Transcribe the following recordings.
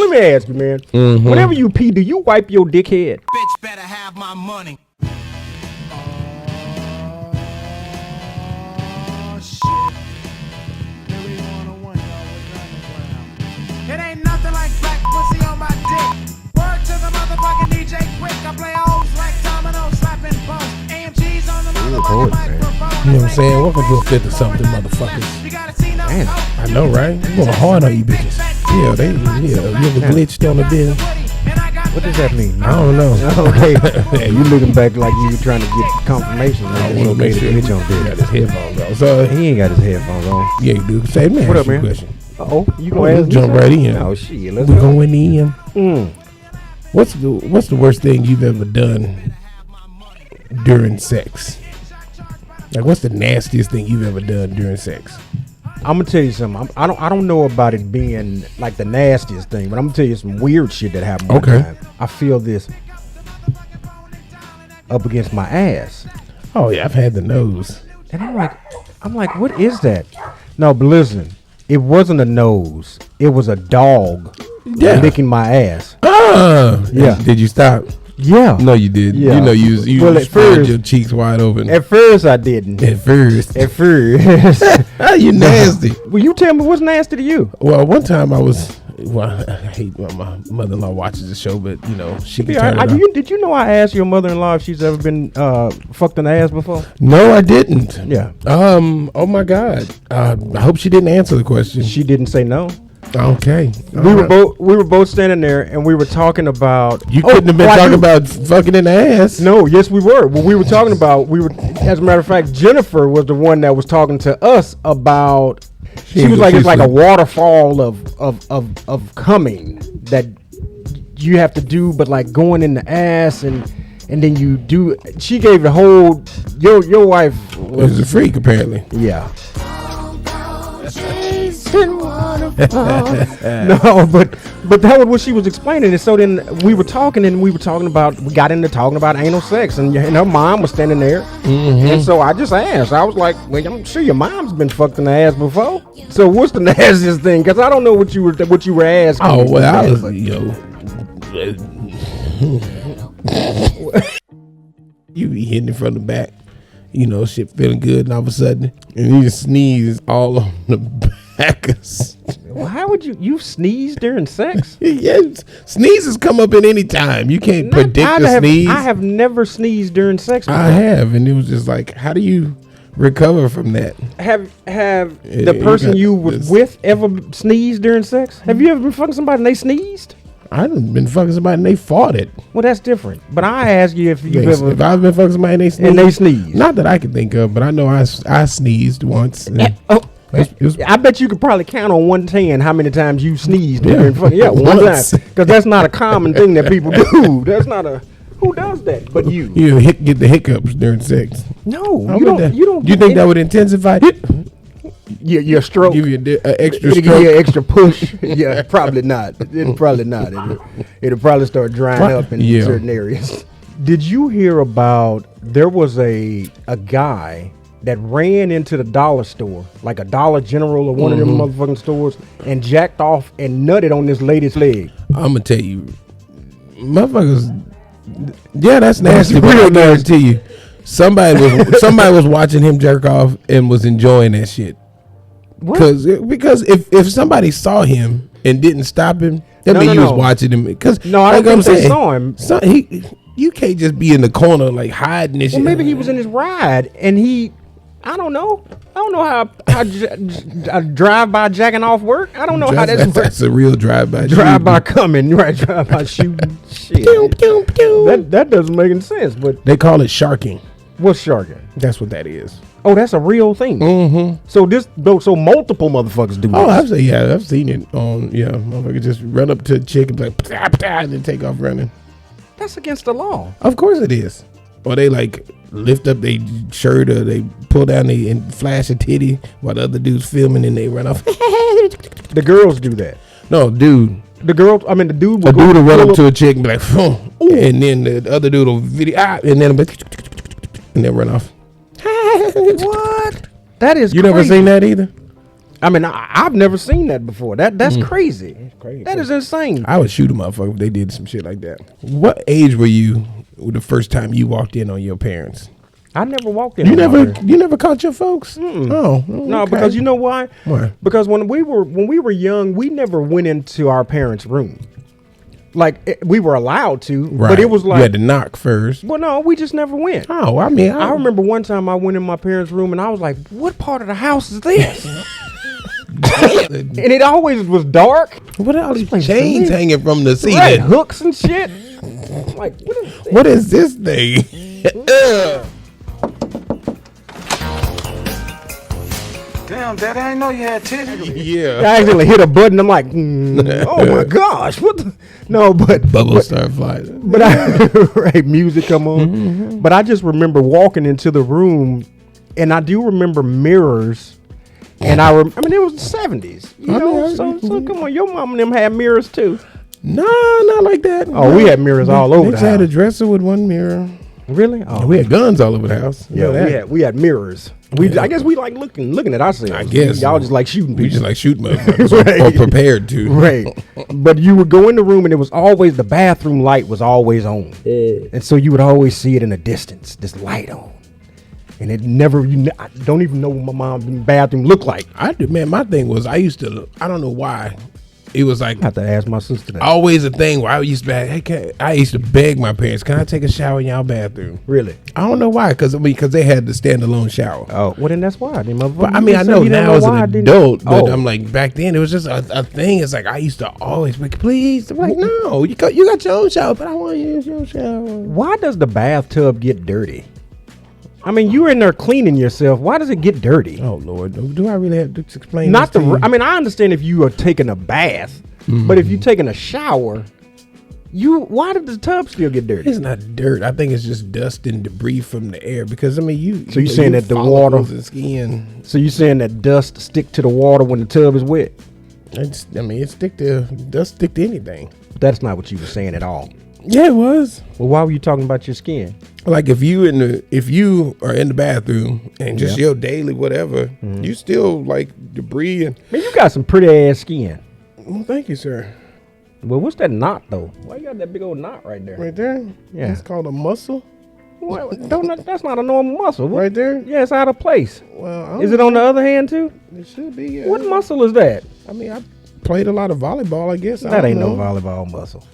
let me ask you, man. Whenever you pee, do you wipe your dickhead? Bitch better have my money. It ain't nothing like black pussy on my dick. Word to the motherfucking DJ quick. I play O's like domino, slapping bones. AMG's on the motherfucking microphone. You know what I'm saying? Welcome to a fifth of something, motherfuckers. You gotta see no Damn. I know, right? I'm going hard on you bitches. Yeah, you ever glitched on the bin? What does that mean? I don't know. Okay. Yeah, you looking back like you were trying to get confirmation. I want to make sure he got his headphones on. So He ain't got his headphones on. yeah, dude. Say, man, What ask up, you a man? question. Oh, you Oh, gonna ask me jump right something? in. Oh shit, let's We go. going in. What's the worst thing you've ever done during sex? Like, what's the nastiest thing you've ever done during sex? I'm gonna tell you something. I don't know about it being like the nastiest thing, but I'm gonna tell you some weird shit that happened. One Okay. time. I feel this up against my ass, Oh yeah, I've had the nose. and I'm like, what is that? No, but listen, it wasn't a nose. It was a dog licking my ass. Yeah. Did you stop? Yeah. No, you did. Yeah. You know, you Well, at spread first- your cheeks wide open. At first, I didn't. At first. At first. You nasty. Well, you tell me what's nasty to you. Well, one time I hate when my mother-in-law watches the show, but you know she can turn it on. Did you know I asked your mother-in-law if she's ever been fucked in the ass before? No, I didn't. Yeah. Oh my God. I hope she didn't answer the question. She didn't say no. Okay. We were both standing there and we were talking about. You couldn't have been I talking do. about fucking in the ass. No, yes, we were. Well, we were talking about. As a matter of fact, Jennifer was the one that was talking to us about. She was like, it's like a waterfall of coming that you have to do, but like going in the ass and then you do. She gave the whole. Your wife was a freak apparently. Yeah. No, but that was what she was explaining. And so then we were talking about, we got into talking about anal sex, and her mom was standing there. And so I just asked, I was like, well, I'm sure your mom's been fucked in the ass before. So what's the nastiest thing? Because I don't know what you were asking. Oh, well, I was, you be hitting it from the back, you know, shit feeling good, and all of a sudden, and you just sneeze all on the back of. Well, how would you sneeze during sex? Yes, sneezes come up at any time. You can't predict a sneeze. I have never sneezed during sex before. I have, and it was just like, how do you recover from that? Have the person you was with ever sneezed during sex? Have you ever been fucking somebody and they sneezed? I've been fucking somebody and they fought it. Well, that's different. But I ask you if you've ever. If I've been fucking somebody and they sneezed. Not that I can think of, but I know I sneezed once. I bet you could probably count on 1 to 10 how many times you sneezed during fucking. Yeah, one time. Because that's not a common thing that people do. That's not a. Who does that? But you. You get the hiccups during sex. No, you don't. You think that would intensify? Your stroke. Give you an extra It'll stroke. give you an extra push. Yeah, probably not. It'll probably not. It'll probably start drying up in certain areas. Did you hear about? There was a guy that ran into the dollar store, like a Dollar General or one of them motherfucking stores, and jacked off and nutted on this lady's leg. I'm gonna tell you, motherfuckers. Yeah, that's nasty. But I guarantee you, somebody was watching him jerk off and was enjoying that shit. Because if somebody saw him and didn't stop him, that means he was watching him. Because I don't think they saw him. You can't just be in the corner like hiding this shit. Well, maybe he was in his ride and he. I don't know how drive-by jacking off work. I don't know how that's a real drive-by. Drive-by coming, right? Drive-by shooting. Shit. That doesn't make any sense. But they call it sharking. What's sharking? That's what that is. Oh, that's a real thing. Mm-hmm. So multiple motherfuckers do this. Oh, I've seen it on. Yeah, motherfuckers just run up to a chick and be like, pah, pah, and then take off running. That's against the law. Of course it is. Or they like lift up their shirt or they pull down and flash a titty while the other dude's filming and they run off. The girls do that. No, dude. The dude will run up to a chick and be like, and then the other dude will video and then run off. What? That is you crazy. never seen that either? I mean, I've never seen that before. That's crazy. crazy. That is insane. I would shoot a motherfucker if they did some shit like that. What age were you the first time you walked in on your parents? I never walked in. You never caught your folks? Oh, no, okay. because you know why? Why? Because when we were young, we never went into our parents' room. Like we were allowed to, Right. but it was like you had to knock first. well, no, we just never went. Oh, I mean, I remember one time I went in my parents' room and I was like, "What part of the house is this?" And it always was dark. What are all these place chains lit. hanging from the ceiling? Right, hooks and shit. Like, What is this thing? Damn, Daddy, I didn't know you had titties. Yeah. I accidentally hit a button. I'm like, oh my gosh, what? No, but Bubbles start flying. But right, music come on. But I just remember walking into the room, and I do remember mirrors. And I mean, it was the 70s, you know. So come on, your mom and them had mirrors too. No, not like that. Oh, we had mirrors all over the They had a house. dresser with one mirror. Really? Oh, We had guns all over the house. You know that. we had mirrors. I guess we like looking at ourselves. I guess. y'all just like shooting people. We just like shoot motherfuckers Right. or prepared to. Right. But you would go in the room and it was always, the bathroom light was always on. And so you would always see it in the distance, this light on. And it never, I don't even know what my mom's bathroom looked like. I do, man. My thing was I don't know why. It was like I have to ask my sister that. always a thing where I used to I used to beg my parents, can I take a shower in y'all bathroom? Really? I don't know why, because they had the standalone shower. Oh, well then that's why. But I mean, I know now as an adult, but I'm like, back then it was just a thing. It's like I used to always like, please. I'm like, no, you got your own shower, but I want to use your shower. Why does the bathtub get dirty? I mean, you're in there cleaning yourself. Why does it get dirty? Oh Lord, do I really have to explain? Not this to you? I mean, I understand if you are taking a bath, but if you're taking a shower, why did the tub still get dirty? It's not dirt. I think it's just dust and debris from the air. Because I mean, So you're saying that the water and skin. So you're saying that dust stick to the water when the tub is wet? Dust stick to anything. That's not what you were saying at all. Yeah, it was. Well, why were you talking about your skin? Like if you are in the bathroom and just your daily whatever, you still like debris and. Man, you got some pretty ass skin. Well, thank you, sir. Well, what's that knot though? Why you got that big old knot right there? Right there. Yeah. It's called a muscle. That's not a normal muscle. Right there. Yeah, it's out of place. Well, Is it on the other hand too? It should be. Yeah. What muscle is that? I mean, I played a lot of volleyball. I guess That ain't no know. volleyball muscle.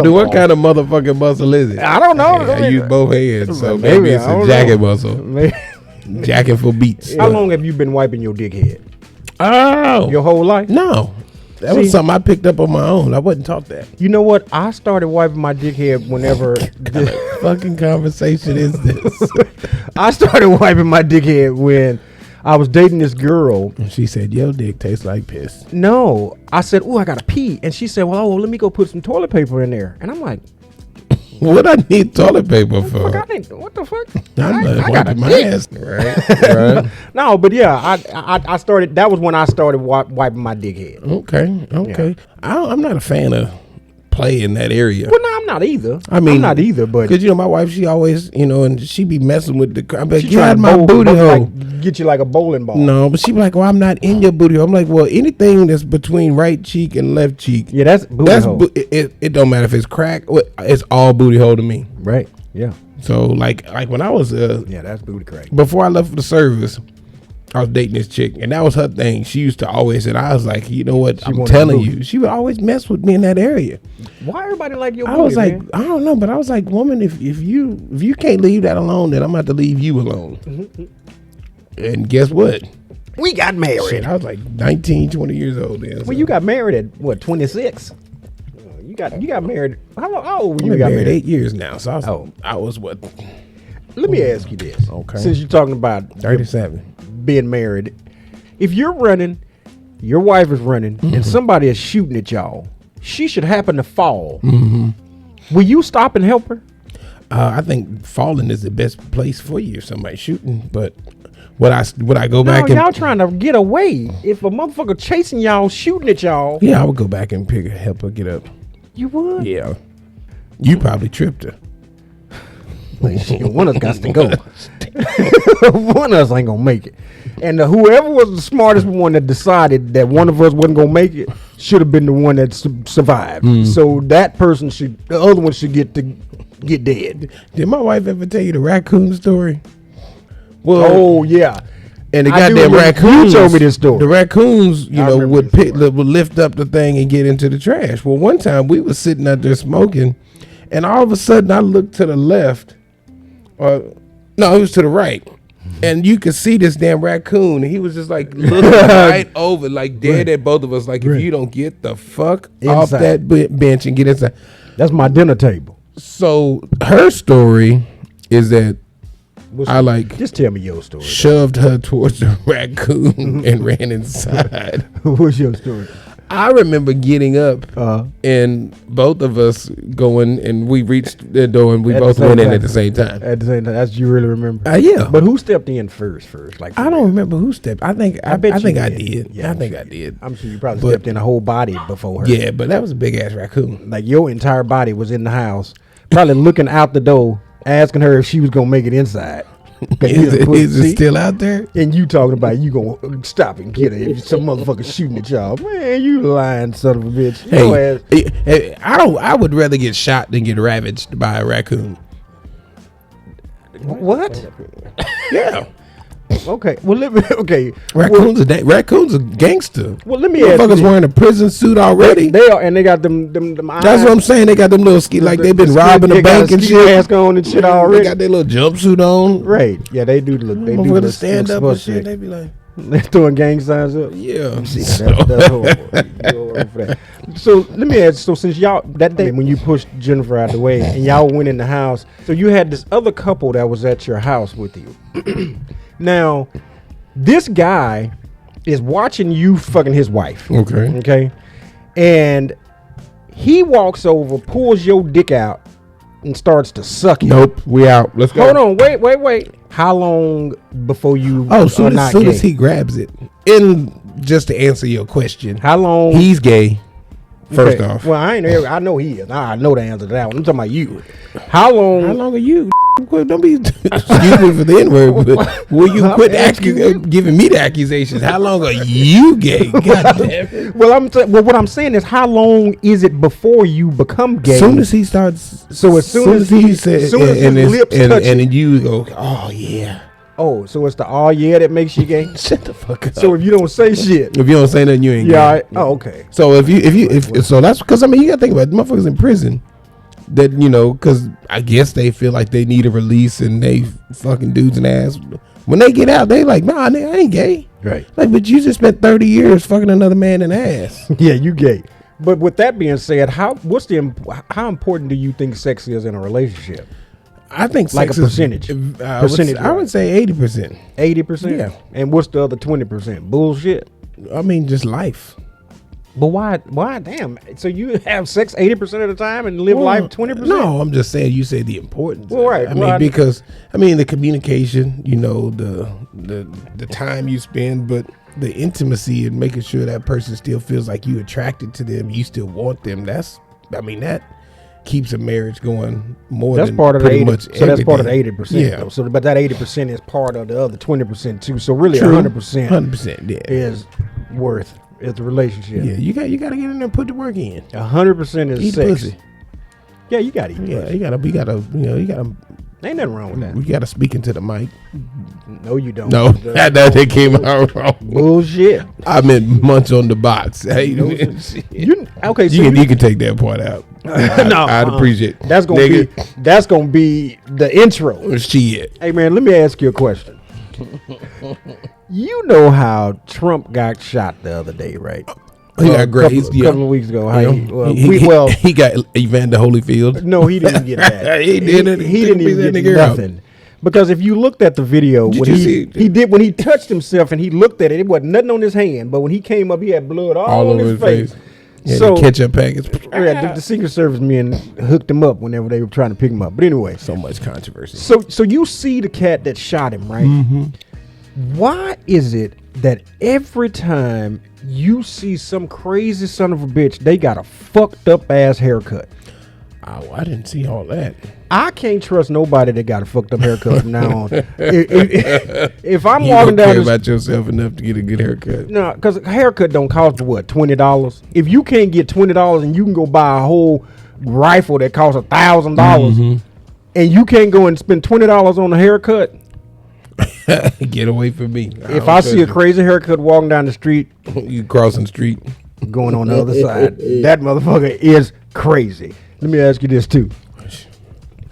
What kind of motherfucking muscle is it? I don't know. I use both hands, so Maybe, maybe it's I a don't jacket know. muscle. Jacket for beats. How long have you been wiping your dickhead? Oh, Your whole life? no. That See? was something I picked up on my own. I wasn't taught that. You know what? I started wiping my dickhead whenever Fucking conversation is this? I started wiping my dickhead when I was dating this girl. She said, "Your dick tastes like piss." No, I said, "Oh, I gotta pee," and she said, "Well, let me go put some toilet paper in there." And I'm like, What I need toilet paper for? "What the fuck?" I'm I got a wiping my dick. ass. Right. No, but yeah, I started. That was when I started wiping my dickhead. Okay. I'm not a fan of play in that area. Well, no, I'm not either. I mean, I'm not either. But because my wife, she always, and she be messing with the. I'm like, she get out tried of my booty hole. like, get you like a bowling ball. No, but she be like, well, I'm not in your booty hole. I'm like, well, anything that's between right cheek and left cheek. Yeah, that's booty hole. It don't matter if it's crack. It's all booty hole to me. Right. Yeah. So like when I was Yeah, that's booty crack. before I left for the service, I was dating this chick, and that was her thing. She used to always say, I was like, you know what? I'm wanted telling booty. you, she would always mess with me in that area. Why everybody like your I booty, was like, man? I don't know, but I was like, woman, if you can't leave that alone, then I'm about to leave you alone. And guess what? We got married. Shit, I was like 19, 20 years old then. Well, you got married at what, 26? You got married. How old were you? I've Got been married married? 8 years now, so I Oh. was what, Let me ask you this. Okay. Since you're talking about 37. being married, if you're running, your wife is running, and somebody is shooting at y'all, she should happen to fall. Will you stop and help her? I think falling is the best place for you if somebody's shooting, but would I go back No, and y'all trying to get away. If a motherfucker chasing y'all, shooting at y'all, yeah, I would go back and help her get up. you would. Yeah. You probably tripped her. Like, shit, one of us got to go. One of us ain't gonna make it. And whoever was the smartest one that decided that one of us wasn't gonna make it should have been the one that survived. So that person the other one should get dead. Did my wife ever tell you the raccoon story? Well, Oh yeah. and the I do goddamn remember raccoons. you told me this story. The raccoons, I remember would this story. would lift up the thing and get into the trash. Well, one time we was sitting out there smoking, and all of a sudden I looked to the left, no, it was to the right, and you could see this damn raccoon. And he was just like looking right over, like dead at both of us. Like, if you don't get the fuck off Inside. that bench and get inside. That's my dinner table. So her story is that I Just tell me your story. shoved her towards the raccoon and ran inside. What's your story? I remember getting up and both of us going, and we reached the door and we At the both same went in time. at the same time. At the same time, that's you really remember. Yeah, But who stepped in first? Like, I don't remember who stepped. I think I bet you think I did. did. Yeah, I I'm think sure I did. I'm sure you probably But- stepped in a whole body before her. Yeah, but that was a big ass raccoon. Like your entire body was in the house, probably looking out the door, asking her if she was gonna make it inside. 'Cause you done put- Is it see? still out there? And you talking about you gonna stop and get her if some motherfucker shooting at y'all. Man, you lying son of a bitch. Your ass. Hey, I would rather get shot than get ravaged by a raccoon. What? Yeah, Okay. Well, okay. raccoons are gangster. Well, let me ask Motherfuckers you. wearing a prison suit already. They are, and they got them eyes. That's what I'm saying. They got them little ski, like they've been robbing They a got bank and ski shit. mask on and shit They already. got their little jumpsuit on. Right. Yeah, they do look. They do Motherfuckers look, stand look up and suspect. shit. They be like, They're throwing gang signs up. yeah. See, that's horrible. You're horrible for that. So let me ask. So since y'all that day when you pushed Jennifer out the way and y'all went in the house, so you had this other couple that was at your house with you. Now, this guy is watching you fucking his wife. Okay. Okay, and he walks over, pulls your dick out, and starts to suck it. Nope. We out. Let's go. Hold on. Wait. How long before you? Oh, are soon not as gay? he grabs it. And just to answer your question, How long? he's gay. First Okay. off, Well, I know he is. I know the answer to that one. I'm talking about you. How long? how long are you? Don't be excuse me for the N word, but will you quit giving me the accusations? How long are you gay? God damn it. Well, what I'm saying is, how long is it before you become gay? As soon as he starts, So as soon as he he- says, as soon as his lips touch and it. then you go, oh yeah, Oh, so it's the oh yeah that makes you gay. shut the fuck up. So if you don't say shit, if you don't say nothing, you ain't yeah. gay. Oh, okay. So if so that's because I mean you gotta think about it. Motherfuckers in prison that because I guess they feel like they need a release and they fucking dudes and ass. When they get out, they like, nah, nigga, I ain't gay. Right. Like, but you just spent 30 years fucking another man in the ass. Yeah, you gay. But with that being said, how important do you think sex is in a relationship? I think Like a sex is- percentage. I Percentage-wise. would say 80%. 80%. Yeah. And what's the other 20%? Bullshit. I mean, just life. But why? Damn. So you have sex 80% of the time and live life 20%? No, I'm just saying. You say the importance. Well, of it. right. I Well, mean, because the communication. The time you spend, but the intimacy and making sure that person still feels like you attracted to them, you still want them. That keeps a marriage going more. That's than part of the pretty 80. much So that's part of the everything. 80%. Yeah. Though. So, but that 80% is part of the other 20% too. So really, True. 100% 100%. Yeah. is the relationship. Yeah. You got to get in there and put the work in. 100% is Eat sex. pussy. Yeah, you got to eat Yeah. pussy. You gotta. Ain't nothing wrong with that. You gotta speak into the mic. No, you don't. No, that came out wrong. Bullshit. I meant munch on the box. Hey, you Okay, so you can take that part out. I'd appreciate. That's gonna be the intro. Shit. Hey man, let me ask you a question. You know how Trump got shot the other day, right? He got grazed. A couple of weeks ago. How Yeah. He got Evander Holyfield. no, he didn't get that. He didn't. He didn't Take even that get nigga out. nothing. Because if you looked at the video, Did when you see- when he touched himself and he looked at it, it wasn't nothing on his hand. But when he came up, he had blood all over his face. Yeah, So the ketchup packets. yeah, the Secret Service men hooked him up whenever they were trying to pick him up. But anyway, So much controversy. so you see the cat that shot him, right? Mm-hmm. Why is it that every time you see some crazy son of a bitch, they got a fucked up ass haircut? Oh, I didn't see all that. I can't trust nobody that got a fucked up haircut from now on. If I'm walking down, care about yourself enough to get a good haircut. no, because a haircut don't cost what, $20. If you can't get $20 and you can go buy a whole rifle that costs $1,000, and you can't go and spend $20 on a haircut. Get away from me. If I see a crazy haircut walking down the street, you crossing the street, going on the other side, that motherfucker is crazy. Let me ask you this too.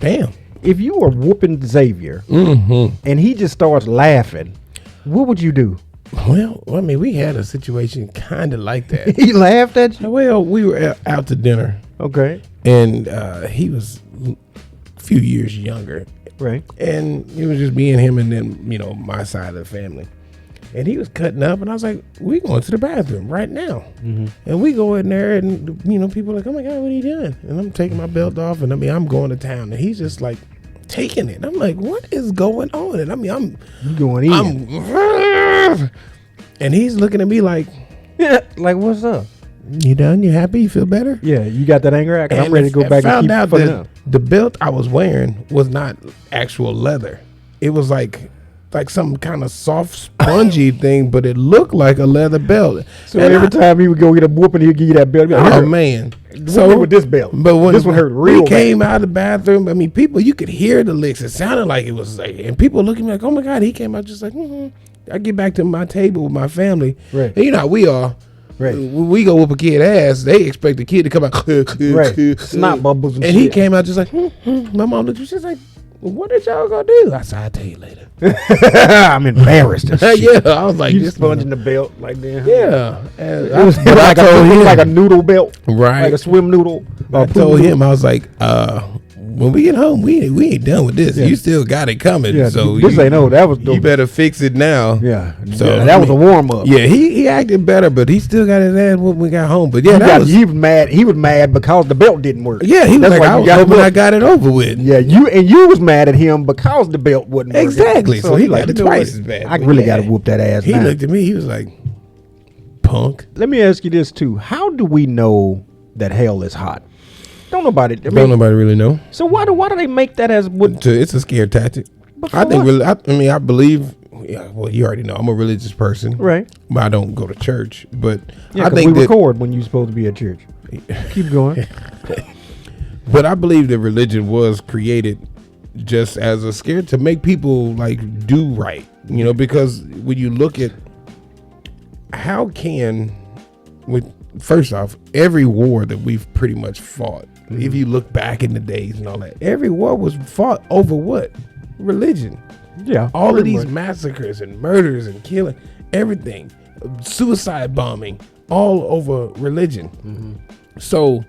Damn. If you were whooping Xavier and he just starts laughing, what would you do? Well, I mean, we had a situation kind of like that. He laughed at you? Well, we were out to dinner. Okay. And he was a few years younger. Right. And it was just me and him and then, you know, my side of the family. And he was cutting up, and I was like, we going to the bathroom right now. And we go in there, and, you know, people are like, oh, my God, what are you doing? And I'm taking my belt off, and, I mean, I'm going to town. And he's just, like, taking it. I'm like, what is going on? And, I mean, You going in. And he's looking at me like, like, what's up? you done? You happy? You feel better? Yeah, you got that anger out? 'Cause I'm ready to go back and found keep out fucking that up. the belt I was wearing was not actual leather. It was like some kind of soft, spongy thing, but it looked like a leather belt. So And every time he would go get a whooping, he'd give you that belt. oh man! So with this belt, But when this one hurt real we came bad. out of the bathroom, I mean, people, you could hear the licks. It sounded like it was like, and people looking at me like, oh my God, he came out just like, I get back to my table with my family. Right. And you know how we are. Right. When we go whoop a kid ass, they expect the kid to come out. Right. Snot bubbles and he shit. came out just like, my mom looked at me, she's like, what did y'all gonna do? I said, I'll tell you later. I'm embarrassed. And shit. Yeah, I was like, You this sponging the belt like that. yeah. And It was but I like, told him, like a noodle belt. Right. Like a swim noodle. I told him, I was like, when we get home, we ain't done with this. Yeah. You still got it coming. Yeah, So this ain't no. That was you better fix it now. Yeah. So Yeah, that was a warm up. Yeah, he acted better, but he still got his ass when we got home. But yeah, He was mad. He was mad because the belt didn't work. yeah, he was That's like, why I you was got hoping I whooped. got it over with. Yeah, you was mad at him because the belt wasn't working. Exactly. So he got it you know twice what? as bad. I But really yeah. got to whoop that ass. He now. looked at me. He was like, punk. Let me ask you this too: how do we know that hell is hot? Don't nobody. I Don't mean, nobody really know. so why do they make that as what? It's a scare tactic. But I for think. what? I believe. Yeah, well, you already know I'm a religious person, Right. But I don't go to church. But Yeah, I 'cause think we that. record when you're supposed to be at church. Keep going. But I believe that religion was created just as a scare to make people like do right, you know, because when you look at how can, first off, every war that we've pretty much fought, if you look back in the days and all that, every war was fought over what? Religion. Yeah. All of pretty these much. massacres and murders and killing, everything, suicide bombing, all over religion. So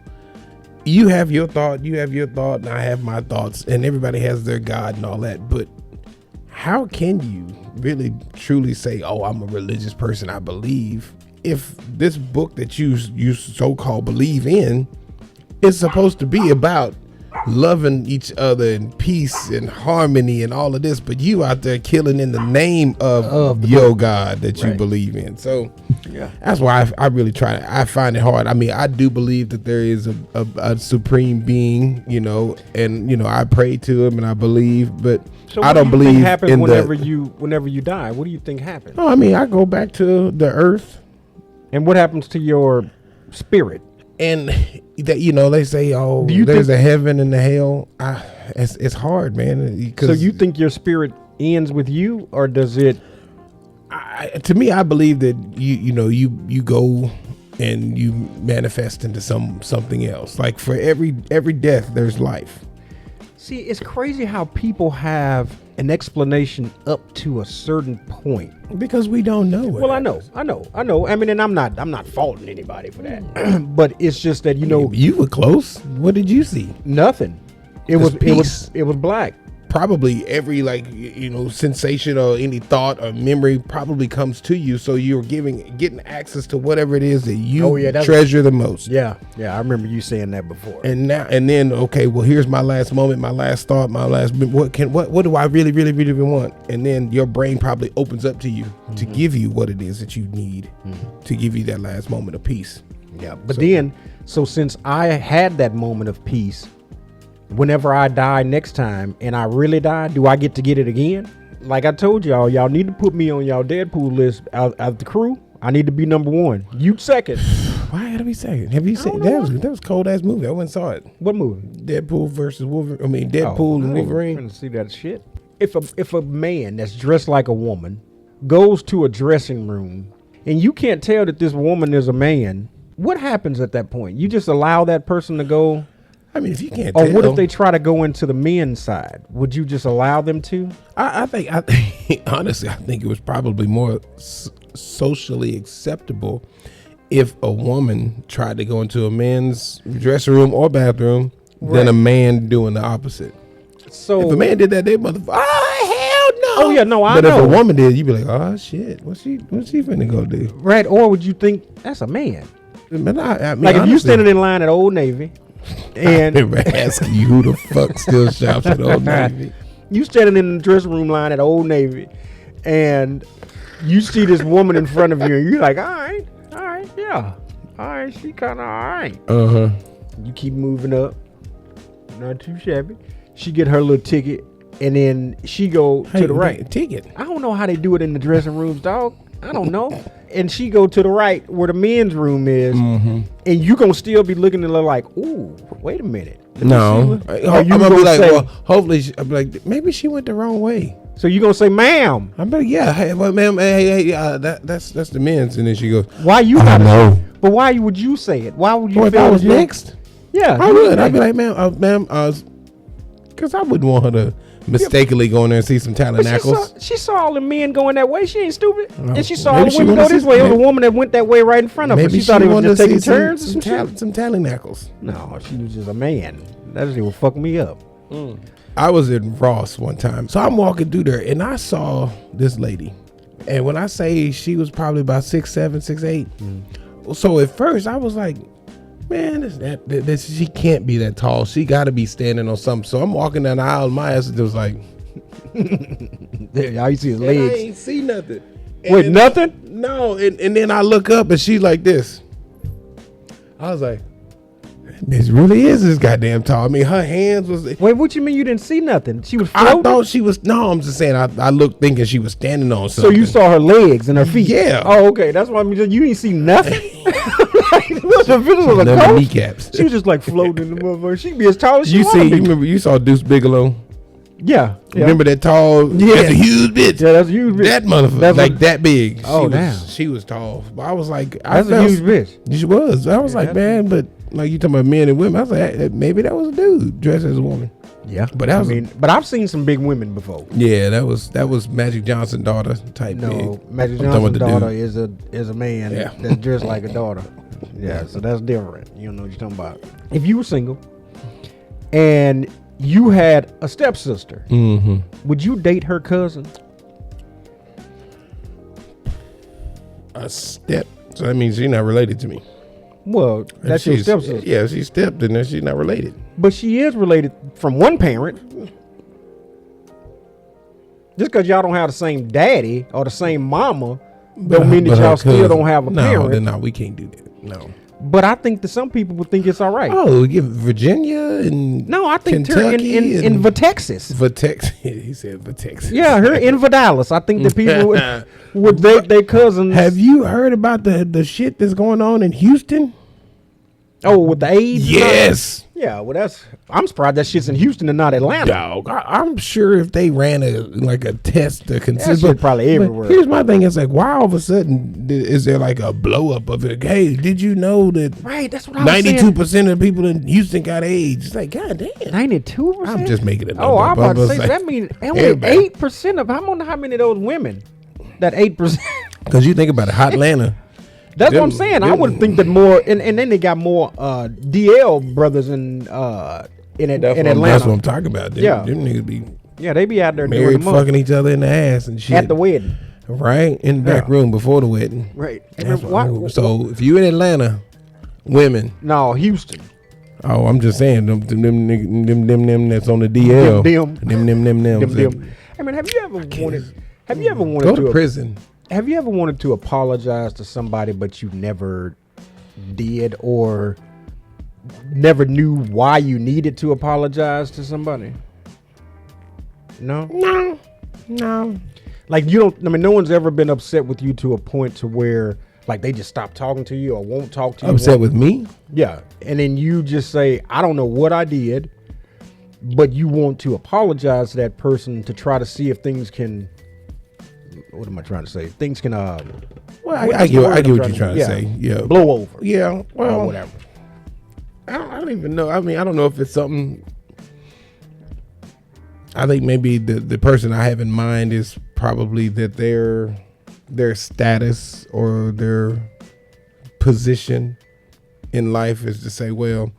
you have your thought, and I have my thoughts, and everybody has their God and all that. But how can you really truly say, oh, I'm a religious person, I believe, if this book that you so-called believe in is supposed to be about loving each other and peace and harmony and all of this, but you out there killing in the name of your God that you believe in. So Yeah. that's why I really I find it hard. I mean, I do believe that there is a supreme being, you know, and, you know, I pray to him and I believe, but So I what don't do you think believe happens in whenever you die? What do you think happens? Oh, I mean, I go back to the earth. And what happens to your spirit? And that, you know, they say, oh, Do you there's think- a heaven and a hell. It's hard, man. So you think your spirit ends with you, or does it? To me, I believe that you go and you manifest into something else. Like for every death, there's life. See, it's crazy how people have an explanation up to a certain point. Because we don't know. Well, I know. I mean, and I'm not faulting anybody for that. But it's just that You were close. What did you see? nothing. It Just peace. was black. Probably every sensation or any thought or memory probably comes to you, so you're getting access to whatever it is that you treasure the most. Yeah, I remember you saying that before. And then okay, well, here's my last moment, my last thought, what do I really want? And then your brain probably opens up to you to give you what it is that you need to give you that last moment of peace. Yeah, but so since I had that moment of peace, whenever I die next time and I really die, do I get to get it again? Like I told y'all need to put me on y'all Deadpool list out of the crew. I need to be number 1. You second. Why gotta be second? Have you seen that was cold ass movie? I went and saw it. What movie? Deadpool versus Wolverine. I mean Deadpool and Wolverine. I didn't see that shit. If a man that's dressed like a woman goes to a dressing room and you can't tell that this woman is a man, what happens at that point? You just allow that person to go? I mean, if you can't or tell. what if they try to go into the men's side? Would you just allow them to? I think honestly, I think it was probably more socially acceptable if a woman tried to go into a man's dressing room or bathroom than a man doing the opposite. So if a man did that, they motherfucker, oh hell no. Oh yeah, no, I know. But if a woman did, you'd be like, oh shit, what's she finna go do? Right, or would you think that's a man? But I mean, like if honestly, you standing in line at Old Navy, and I remember asking you who the fuck still shops at Old Navy. You standing in the dressing room line at Old Navy, and you see this woman in front of you, and you're like, all right, yeah, all right, she kind of all right. You keep moving up, not too shabby. She get her little ticket, and then she go to the right. Ticket. I don't know how they do it in the dressing rooms, dog. I don't know. And she go to the right where the men's room is, and you gonna still be looking at her like, ooh, wait a minute. No, I'm gonna be like, well, hopefully, I'm like, maybe she went the wrong way. So you gonna say, ma'am? I'm like, yeah, hey, well, ma'am, hey, that's the men's, and then she goes, why you? I know. But why would you say it? Why would you? Well, if I was next, yeah, I would. I'd be like, ma'am, because I wouldn't want her to mistakenly go in there and see some tabernacles. She saw all the men going that way. She ain't stupid. And she saw all maybe the women go this way. It was a woman that went that way right in front of her. Maybe She thought he was just taking see turns or some tabernacles. No, she was just a man. That just would fuck me up. I was in Ross one time. So I'm walking through there and I saw this lady. And when I say she was probably about 6'7", 6'8". So at first I was like, man, this she can't be that tall. She got to be standing on something. So I'm walking down the aisle, and my ass was like, all you see is legs. I ain't see nothing. Wait, nothing? No, and then I look up and she's like this. I was like, this really is this goddamn tall. I mean, her hands was. Wait, what you mean you didn't see nothing? She was floating? I thought she was. No, I'm just saying. I looked thinking she was standing on something. So you saw her legs and her feet? Yeah. Oh, okay. That's why I mean, you didn't see nothing. Kneecaps. She was just like floating in the motherfucker. She'd be as tall as you she see. You remember? You saw Deuce Bigelow. Yeah. Remember that tall? Yeah. That's a huge bitch. Yeah, that's a huge bitch. That motherfucker, that big. Oh, damn. She was tall. But I was like, that's a huge bitch. She was. I was like, man, but like you talking about men and women. I was like, maybe that was a dude dressed as a woman. Yeah, but that was. But I've seen some big women before. Yeah, that was Magic Johnson's daughter type. No, big. Magic Johnson's daughter is a man that's dressed like a daughter. Yeah, so that's different. You don't know what you're talking about. If you were single and you had a stepsister, would you date her cousin? A step. So that means she's not related to me. Well, that's your stepsister. Yeah, she's stepped in there. She's not related. But she is related from one parent. Just because y'all don't have the same daddy or the same mama, don't mean that y'all still don't have a parent. No, we can't do that. No. But I think that some people would think it's all right. Oh, you Virginia and no, I think Kentucky in Texas. He said Texas. Yeah, her in Dallas. I think that people would date their cousins. Have you heard about the shit that's going on in Houston? Oh, with the AIDS? Yes. Yeah, well, I'm surprised that shit's in Houston and not Atlanta. Dog, I'm sure if they ran a test to consider, that shit probably everywhere. Here's my thing: it's like, why all of a sudden is there like a blow up of it? Hey, did you know that? Right, that's what I was saying. 92% of people in Houston got AIDS. It's like, god damn, 92%. I'm just making it. Oh, I'm about to say that means only 8% of. I wonder how many of those women that 8%. Because you think about it, Hotlanta. That's what I'm saying. I would think that more, and then they got more DL brothers in Atlanta. That's what I'm talking about. Them niggas be they be out there married, fucking each other in the ass and shit at the wedding, right in the back room before the wedding, right. So if you in Atlanta, women, no Houston. Oh, I'm just saying them that's on the DL, them. I mean, have you ever wanted go to prison? Have you ever wanted to apologize to somebody but you never did, or never knew why you needed to apologize to somebody? No? No. Like, you don't, I mean, no one's ever been upset with you to a point to where, like, they just stop talking to you or won't talk to you. Upset with me? Yeah. And then you just say, I don't know what I did, but you want to apologize to that person to try to see if things can, what am I trying to say? Things can, well, I get what you're trying to say. Yeah. Blow over. Yeah. Well, or whatever. I don't even know. I mean, I don't know if it's something. I think maybe the person I have in mind is probably that their status or their position in life is to say, well,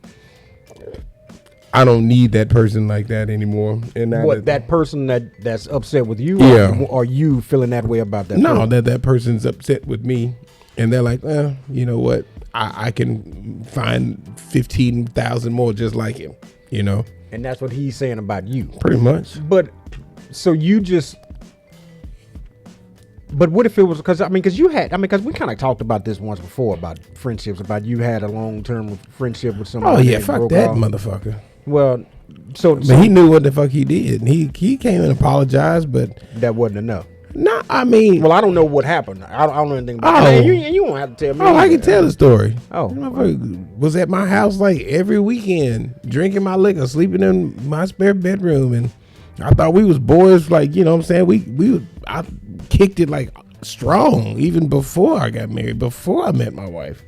I don't need that person like that anymore. And what, that person that's upset with you? Yeah. Or are you feeling that way about that? No, person? that person's upset with me, and they're like, well, you know what? I can find 15,000 more just like him, you know. And that's what he's saying about you. Pretty much. But so you just. But what if it was because because we kind of talked about this once before about friendships, about you had a long-term friendship with somebody. Oh yeah, fuck that motherfucker. Well, so he knew what the fuck he did. He came and apologized, but that wasn't enough. No, I mean, well, I don't know what happened. I don't know anything about it. You won't have to tell me. Oh, I can tell the story. Oh, was at my house like every weekend, drinking my liquor, sleeping in my spare bedroom, and I thought we was boys. Like, you know what I'm saying? I kicked it like strong even before I got married, before I met my wife.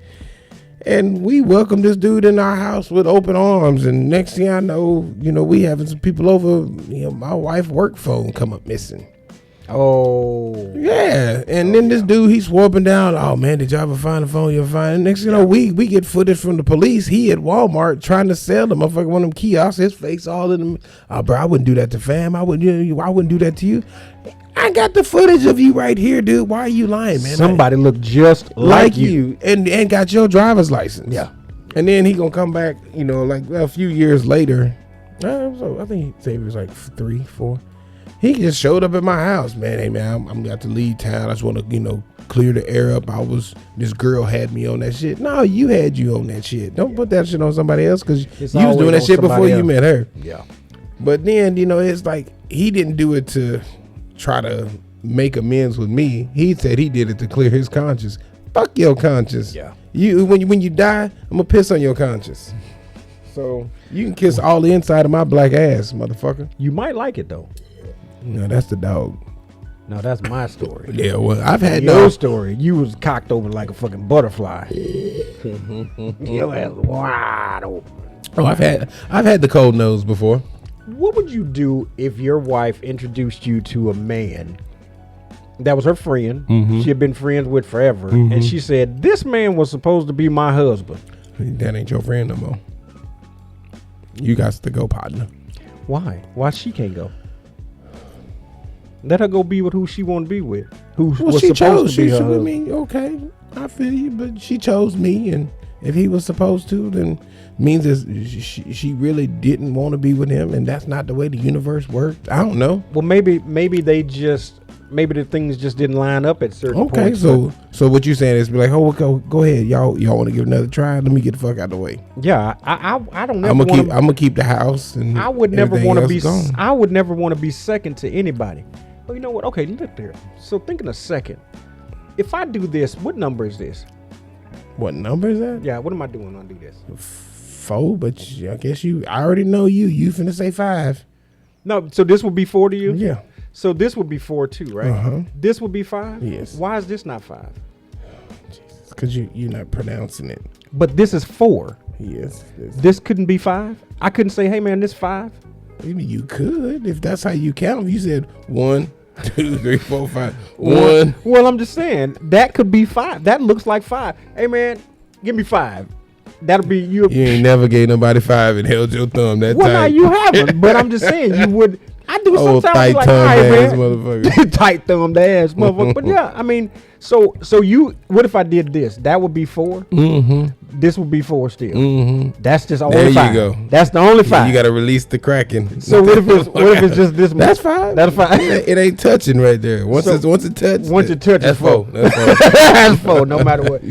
And we welcomed this dude in our house with open arms. And next thing I know, you know, we having some people over. You know, my wife's work phone come up missing. Oh. Yeah. And then this dude, he swore up and down, oh man, did y'all ever find the phone you'll find? Next thing you know, we get footage from the police. He at Walmart trying to sell the motherfucker one of them kiosks, his face all in them. Oh, bro, I wouldn't do that to fam. I wouldn't do that to you. I got the footage of you right here, dude. Why are you lying, man? Somebody looked just like you. And got your driver's license. Yeah. And then he gonna come back, you know, like a few years later. I think he said it was like 3, 4. He just showed up at my house, man. Hey, man, I'm got to leave town. I just want to, you know, clear the air up. This girl had me on that shit. No, you had you on that shit. Don't put that shit on somebody else because you was doing that shit before you met her. Yeah. But then, you know, it's like he didn't do it to try to make amends with me. He said he did it to clear his conscience. Fuck your conscience. Yeah. When you die, I'm gonna piss on your conscience. So you can kiss all the inside of my black ass, motherfucker. You might like it though. No, that's the dog. No, that's my story. Yeah, well, I've had your story. You was cocked open like a fucking butterfly. Your ass wide open. Oh, I've had the cold nose before. What would you do if your wife introduced you to a man that was her friend, she had been friends with forever, and she said, this man was supposed to be my husband? That ain't your friend no more. You got to go, partner. Why? Why she can't go? Let her go be with who she want to be with. Who was she supposed chose, to be her I husband. mean, okay, I feel you, but she chose me, and if he was supposed to, then means she really didn't want to be with him, and that's not the way the universe worked. I don't know. Well, maybe the things just didn't line up at certain points. Okay, so what you saying is be like, oh, go ahead, y'all want to give another try? Let me get the fuck out of the way. Yeah, I don't. I'm gonna keep the house, and I would never want to be. Gone. I would never want to be second to anybody. Well, you know what? Okay, look there. So thinking a second. If I do this, what number is this? What number is that? Yeah, what am I doing when I do this? 4, but I guess I already know you. You finna say 5. No, so this would be 4 to you? Yeah. So this would be 4 too, right? Uh-huh. This would be 5? Yes. Why is this not 5? Jesus, because you're not pronouncing it. But this is 4. Yes. This couldn't be 5? I couldn't say, hey man, this 5? You could, if that's how you count. If you said 1, 2, 3, 4, 5. 1. Well, I'm just saying that could be 5. That looks like 5. Hey man, give me 5. That'll be you. You ain't never gave nobody 5 and held your thumb that time. Well, no, you haven't. But I'm just saying you would. I do Old sometimes. tight Like, tongue all right, ass man. motherfucker. Tight thumbed ass motherfucker. But yeah, I mean, so you. What if I did this? That would be 4. Mm-hmm. This would be 4 still. Mm-hmm. That's just only There you 5. go. That's the only 5. You got to release the Kraken. So what if it's just this? That's 5. That's 5. It ain't touching right there. Once it touches, Once it touches, that's 4. That's 4. That's 4. No matter what.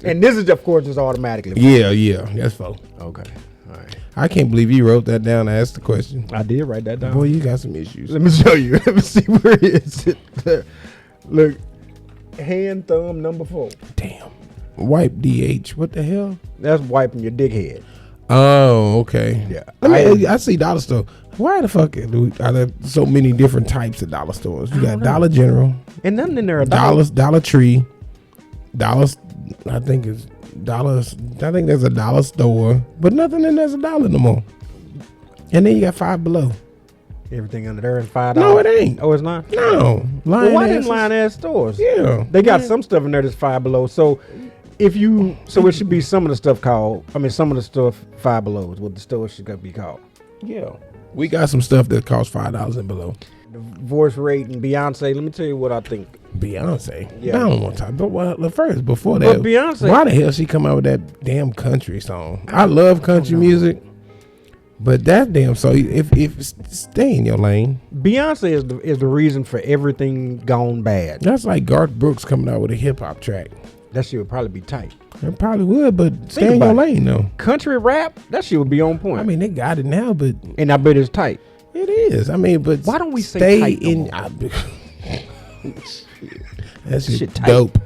And this is of course just automatically 4. Yeah, that's 4. Okay. All right. I can't believe you wrote that down and asked the question. I did write that down. Boy, you got some issues. Let me show you. Let me see where it is. Look, hand thumb number 4. Damn. Wipe DH. What the hell? That's wiping your dick head. Oh, okay. Yeah. I see dollar store. Why the fuck are there so many different types of dollar stores? You got Dollar General, And nothing in there. Dollar Tree, Dollars. I think it's dollars. I think there's a dollar store, but nothing in there's a dollar no more. And then you got Five Below. Everything under there is $5. No, it ain't. Oh, it's not. No, Well, why didn't asses. line ass stores? Yeah, They got some stuff in there that's $5 below. So it should be some of the stuff called. I mean, some of the stuff $5 below is what the store should be called. Yeah, we got some stuff that costs $5 and below. Divorce rate and Beyonce. Let me tell you what I think. Beyonce. Yeah. I don't want to talk. But first, before But that, Beyonce. why the hell she come out with that damn country song? I love country music, but that damn song. If stay in your lane. Beyonce is the reason for everything gone bad. That's like Garth Brooks coming out with a hip hop track. That shit would probably be tight. It probably would, but stay in your about it. lane though. Country rap, that shit would be on point. I mean, they got it now, but and I bet it's tight. it is. I mean, but Why don't we say stay tight no in? more? That's Shit shit tight. dope.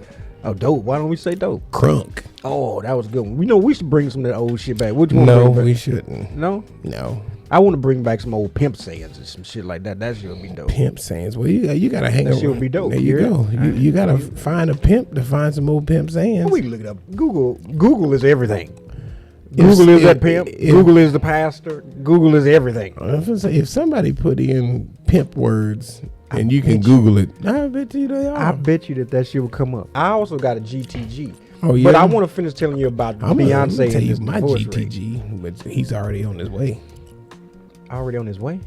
Oh, dope. Why don't we say dope? Crunk. Oh, that was a good one. We know we should bring some of that old shit back. What you want No, to bring we back? shouldn't. No? No. I want to bring back some old pimp sayings and some shit like that. That shit would be dope. Pimp sayings. Well, you gotta hang That around. shit would be dope. There you Yeah. go. You gotta find a pimp to find some old pimp sayings. We can look it up. Google is everything. If- Google is if- that pimp. if- Google is the pastor. Google is everything. If somebody put in pimp words and you can bet you. Google it, I bet you they are. I bet you that shit will come up. I also got a GTG. Oh, yeah? But I want to finish telling you about I'm Beyonce gonna tell and you this my divorce rate. GTG, but he's already on his way. Already on his way?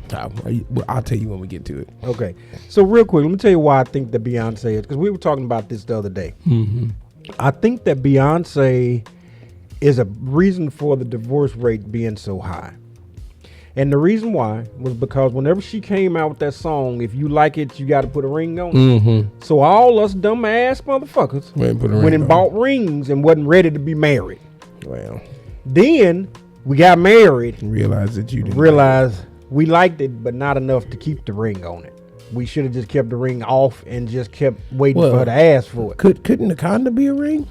I'll tell you when we get to it. Okay. So real quick, let me tell you why I think that Beyonce is, because we were talking about this the other day. Mm-hmm. I think that Beyonce is a reason for the divorce rate being so high. And the reason why was because whenever she came out with that song, if you like it, you got to put a ring on it. Mm-hmm. So all us dumb ass motherfuckers went and bought rings and wasn't ready to be married. Well, Then we got married, realize that you didn't realized we liked it, but not enough to keep the ring on it. We should have just kept the ring off and just kept waiting for her to ask for it. Couldn't the condom be a ring?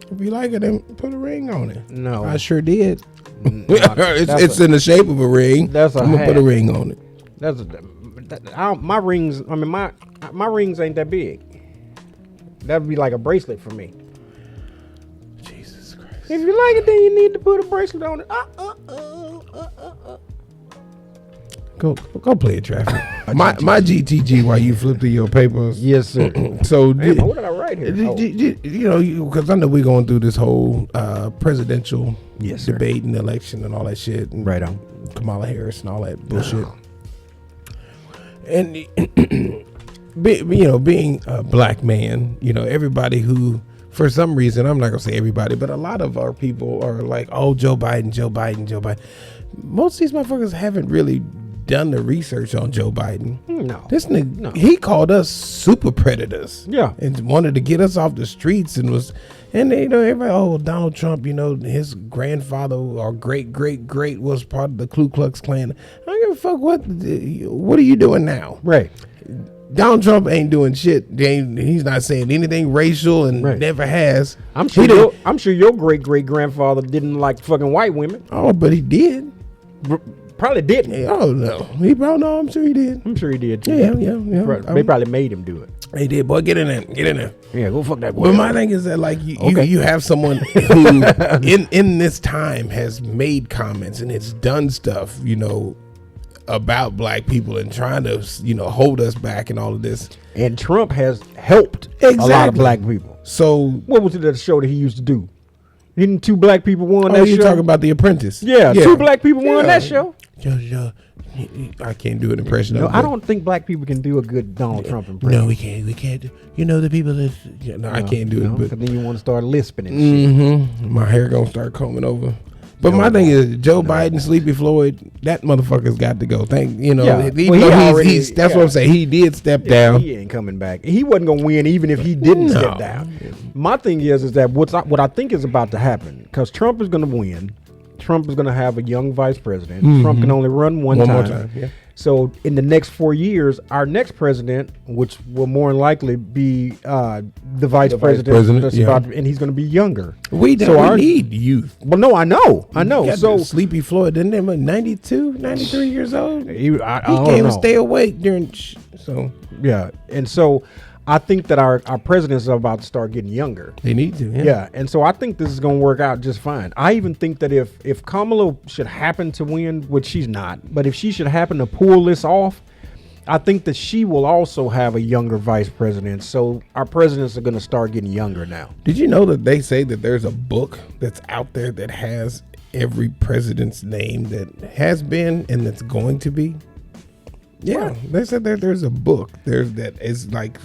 If you like it, then put a ring on it. No. I sure did. No, it's in the shape of a ring. That's a I'm gonna put a hat. ring on it. My rings. I mean, my rings ain't that big. That'd be like a bracelet for me. Jesus Christ. If you like it, then you need to put a bracelet on it. Go play a traffic. my GTG while you flip through your papers. Yes, sir. So Hey, what did I write here? Oh. you know, because I know we're going through this whole presidential Yes, sir. debate and election and all that shit. And Right on. Kamala Harris and all that bullshit. And being a black man, everybody who, for some reason, I'm not gonna say everybody, but a lot of our people are like, oh, Joe Biden. Most of these motherfuckers haven't really done the research on Joe Biden. No. This nigga, No. he called us super predators. Yeah. And wanted to get us off the streets and everybody, oh, Donald Trump, his grandfather or great was part of the Ku Klux Klan. I don't give a fuck what are you doing now? Right. Donald Trump ain't doing shit. He's not saying anything racial and Right. never has. I'm He sure your great grandfather didn't like fucking white women. Oh, but he did. Probably didn't. Oh no, he probably no. I'm sure he did. I'm sure he did too. Yeah. They probably made him do it. He did. Boy, get in there. Yeah, go fuck that boy. But my thing is that like Okay. you have someone who in this time has made comments and it's done stuff, about black people and trying to, hold us back and all of this. And Trump has helped a lot of Exactly. black people. So What was it that show that he used to do? Didn't two black people won that you show? talking about The Apprentice? Yeah, two black people won that show. Yeah. I can't do an impression No, of. I don't think black people can do a good Donald Trump impression. No, we can't. We can't. You know the people that. I can't do it. But Because then you want to start lisping and shit. my hair gonna start combing over. But my thing is, Joe Biden, Sleepy Floyd, that motherfucker's got to go. Yeah. Even though that's what I'm saying. He did step down. He ain't coming back. He wasn't gonna win even if he didn't step down. My thing is that what I think is about to happen, because Trump is gonna win. Trump is gonna have a young vice president. Trump can only run one More time. time. Yeah. So in the next 4 years, our next president, which will more than likely be the vice president, that's and he's going to be younger. We need youth. Well, no, I know. So Sleepy Floyd, didn't they? 92, 93 years old. He can't even stay awake during. So yeah, and so I think that our presidents are about to start getting younger. they need to. Yeah, and so I think this is going to work out just fine. I even think that if Kamala should happen to win, which she's not, but if she should happen to pull this off, I think that she will also have a younger vice president. So our presidents are going to start getting younger now. Did you know that they say that there's a book that's out there that has every president's name that has been and that's going to be? Yeah, what? They said that there's a book that is like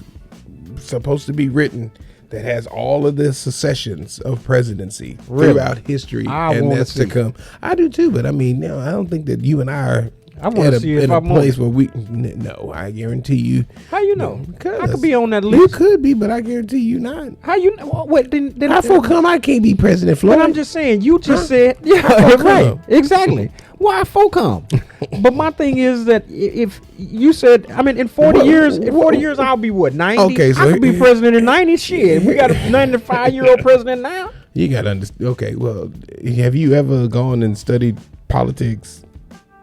supposed to be written that has all of the successions of presidency throughout history and that's to come. I do too, but I mean, no, I don't think that you and I are in a place where we. No, I guarantee you. How you know? I could be on that You list. could be, but I guarantee you not. How you know? Wait, then How come I can't be President Floyd? But I'm just saying, you just said, yeah, right, exactly. Why FOCOM? But my thing is that if you said, I mean, in 40 years, I'll be what, 90? Okay, so I could be president in 90. Shit, we got a 95-year-old president now. You got to understand. Okay, well, have you ever gone and studied politics?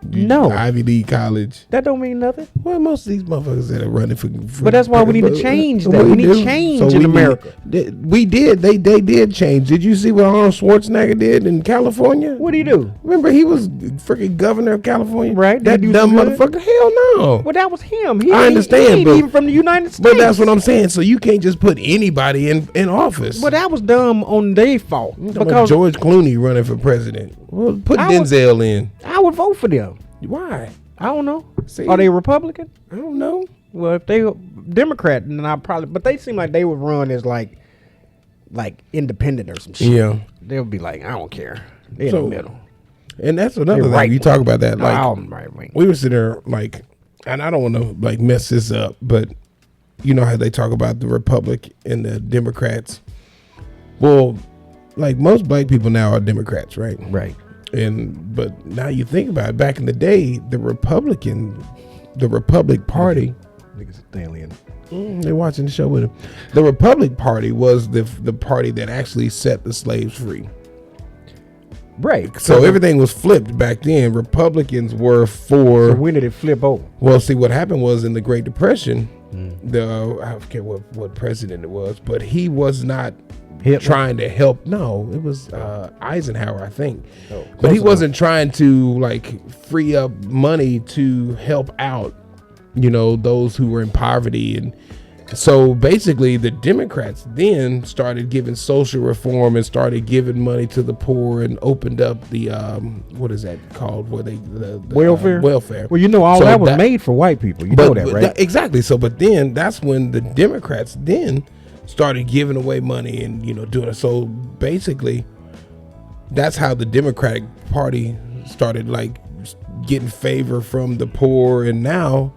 No. Ivy League college. That don't mean nothing. Well, most of these motherfuckers that are running for but that's why we need to change that. We need change in America. We did. They did change. Did you see what Arnold Schwarzenegger did in California? What did he do? Remember, he was freaking governor of California. Right. That dumb motherfucker. Hell no. Well, that was him. I understand, he ain't even from the United States. But that's what I'm saying. So you can't just put anybody in office. Well, that was dumb on their fault. Because George Clooney running for president. Well, put Denzel in. I would vote for them. Why? I don't know. See? Are they Republican? I don't know. Well, if they Democrat, then I probably. But they seem like they would run as like independent or some shit. Yeah. They'll be like, I don't care. They're in the middle. And that's another They're thing. right You talk about that. Like, right wing. we were sitting there like, and I don't want to like mess this up, but you know how they talk about the Republic and the Democrats. Well, like most black people now are Democrats, right? Right. But now you think about it, back in the day, the Republic Party. Niggas alien. They're watching the show with him. The Republic Party was the party that actually set the slaves free. Right. So everything was flipped back then. Republicans were for. So when did it flip over? Well, see, what happened was in the Great Depression, I forget what president it was, but he was not trying to help. No, it was Eisenhower, I think. But he wasn't trying to like free up money to help out, those who were in poverty. And so basically the Democrats then started giving social reform and started giving money to the poor and opened up the what is that called, where they the welfare. Well, all so that was made for white people. You know that, right? Exactly. So but then that's when the Democrats then started giving away money and doing it. So basically that's how the Democratic Party started like getting favor from the poor, and now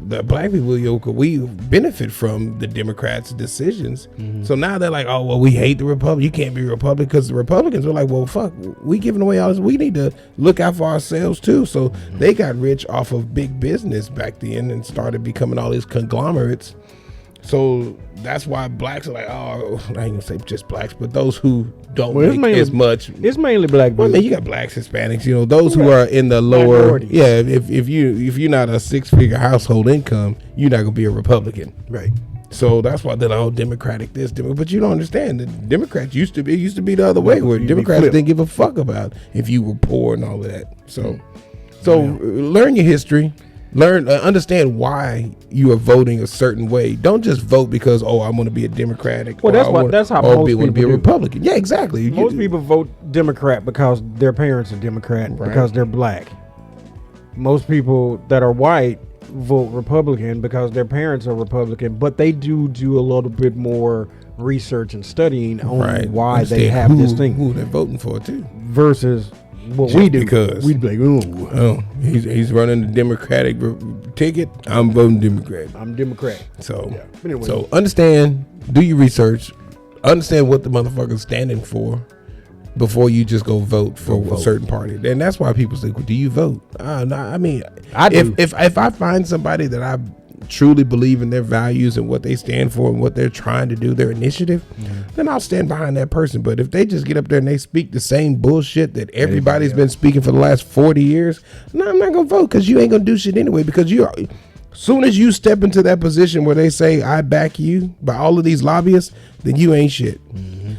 the black people, we benefit from the Democrats' decisions. So now they're like, oh well, we hate the Republic. You can't be a Republican, because the Republicans were like, well, fuck, we giving away all this. We need to look out for ourselves too. So they got rich off of big business back then and started becoming all these conglomerates. So that's why blacks are like, oh, I ain't gonna say just blacks, but those who don't make as much. It's mainly black people. Well, you got blacks, Hispanics, those who are in the lower. Minorities. Yeah, if you're not a 6-figure household income, you're not gonna be a Republican. Right. So that's why they're like, oh, Democratic this, but you don't understand. The Democrats used to be the other way, where Democrats didn't give a fuck about if you were poor and all of that. So learn your history. Understand why you are voting a certain way. Don't just vote because I'm going to be a Democratic. Well, that's how most people want to be a Republican. Yeah, exactly. Most people vote Democrat because their parents are Democrat, because they're black. most people that are white vote Republican because their parents are Republican, but they do a little bit more research and studying on why they have this thing. Who they're voting for too. Versus what Just we do. because. We'd be like, ooh. Oh, he's running the Democratic ticket. I'm voting Democrat. I'm Democrat. So, Yeah. Anyway. so understand, do your research, understand what the motherfucker's standing for before you just go vote for a certain party. And that's why people say, well, do you vote? No, I mean, I do. If I find somebody that I truly believe in their values and what they stand for and what they're trying to do, their initiative, then I'll stand behind that person. But if they just get up there and they speak the same bullshit that everybody's been speaking for the last 40 years, no, I'm not gonna vote, because you ain't gonna do shit anyway. Because soon as you step into that position where they say I back you by all of these lobbyists, then you ain't shit.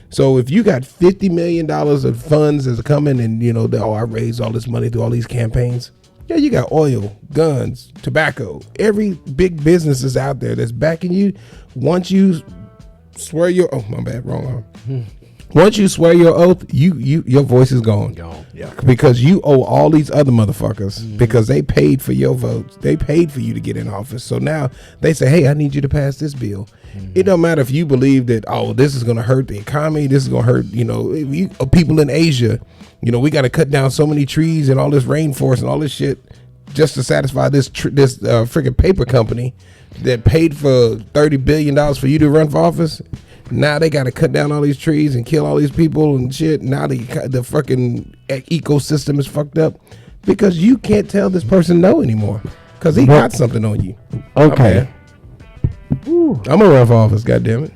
So if you got $50 million of funds that's coming, and I raised all this money through all these campaigns. Yeah, you got oil, guns, tobacco. Every big business is out there that's backing you. Once you swear wrong arm. Once you swear your oath, your voice is gone. Yeah. Because you owe all these other motherfuckers because they paid for your votes. They paid for you to get in office. So now they say, hey, I need you to pass this bill. It don't matter if you believe that, this is going to hurt the economy. This is going to hurt, people in Asia. We got to cut down so many trees and all this rainforest and all this shit just to satisfy this freaking paper company that paid for $30 billion for you to run for office. Now they got to cut down all these trees and kill all these people and shit. Now the fucking ecosystem is fucked up because you can't tell this person no anymore because he got something on you. Okay. I'm gonna run for office. Goddamn it.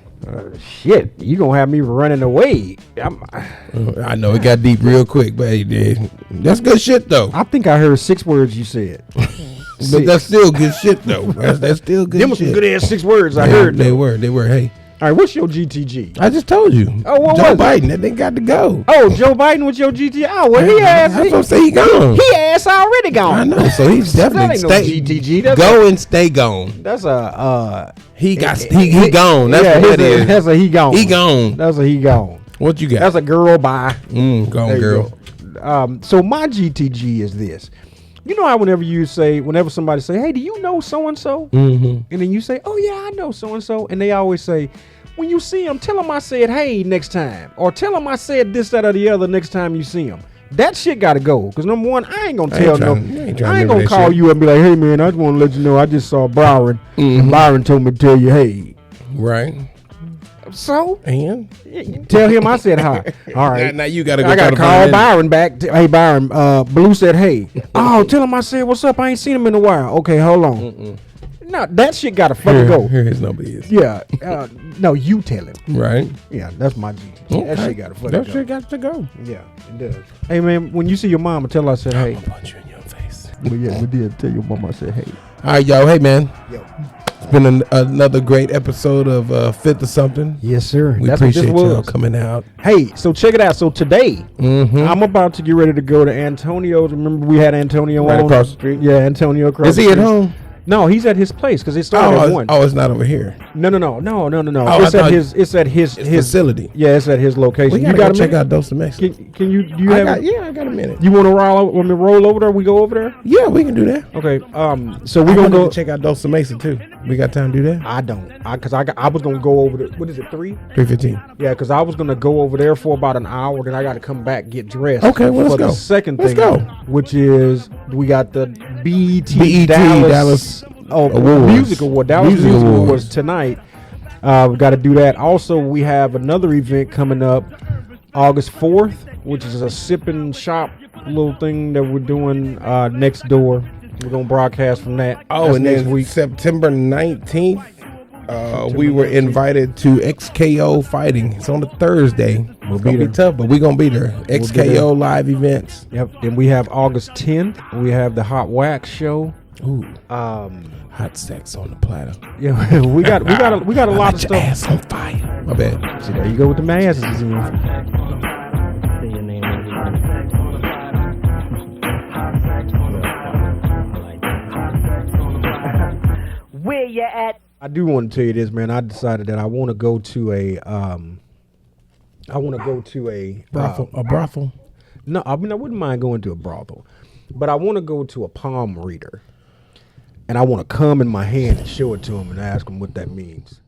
Shit, you gonna have me running away. I know it got deep real quick, but hey, that's good shit though. I think I heard 6 words you said. But that's still good shit though. That's still good Them shit. was some good ass 6 words I heard. They were. Hey. All right, what's your GTG? I just told you. Oh, what Joe was it? Biden, that nigga got to go. Oh, Joe Biden with your GTG. Oh, well, he ass. I'm supposed to say he gone. He ass already gone. I know, so he's definitely That ain't no GTG. That's go and stay gone. That's a He gone. That's what that is. That's a he gone. He gone. That's a he gone. What you got? That's a girl bye. Gone There you girl. go. So my GTG is this. You know how whenever somebody say, hey, do you know so and so? And then you say, oh yeah, I know so and so, and they always say, when you see him, tell him I said hey next time, or tell him I said this, that, or the other next time you see him. That shit gotta go. Cause number one, I ain't gonna I ain't gonna call you and be like, hey man, I just want to let you know I just saw Byron. And Byron told me to tell you hey. Right. So And tell him I said hi. All right. now you gotta go. I gotta call Byron. Byron back. Hey Byron, Blue said hey. Oh, tell him I said what's up. I ain't seen him in a while. Okay, hold on. No, that shit gotta fucking go. Here his number is. Yeah. No, you tell him. Right. Yeah, that's my GTG. Okay. That shit gotta fucking That go. shit got to go. Yeah, it does. Hey man, when you see your mama, tell her I said hey. I'll punch you in your face. Well, yeah, we did tell your mama I said hey. All right, y'all. Hey, man. Yo. It's been another great episode of Fifth of Something. Yes, sir. We That's what this appreciate y'all was. coming out. Hey, so check it out. So today, I'm about to get ready to go to Antonio's. Remember we had Antonio Right on? across the street? Yeah, Antonio across Is the he at street. home? No, he's at his place because it started at 1. Oh, it's not over here. No. Oh, It's I at thought his facility. Yeah, it's at his location. We you gotta got go a check minute? out Dos Mexican. Can you do you have? I got a minute. You want to roll over there? We go over there. Yeah, we can do that. Okay. So We we gonna gonna go. check out Dos Mesa too. We got time to do that. I don't. I was gonna go over there. What is it? 3? 3:15. Yeah, because I was gonna go over there for about an hour. Then I got to come back get dressed. Okay, well, let's for go. the second Let's thing, go. which is we got the BET Dallas Awards. Music Award. Dallas Music Music Awards. Awards tonight. We got to do that. Also, we have another event coming up August 4th, which is a sip and shop little thing that we're doing next door. We're gonna broadcast from that. Oh, That's and next then week. September 19th, we were invited to XKO Fighting. It's on a Thursday. It's gonna be tough, but we're gonna be there. XKO live events. Yep. Then we have August 10th. We have the Hot Wax show. Ooh, hot sex on the platter. Yeah, we got a lot of Your stuff. ass on fire. My bad. See, there you go with the masses. Where you at? I do want to tell you this, man. I decided that I want to go to a Brothel. A brothel. no, I mean I wouldn't mind going to a brothel, But I want to go to a palm reader, and I want to come in my hand and show it to him and ask him what that means.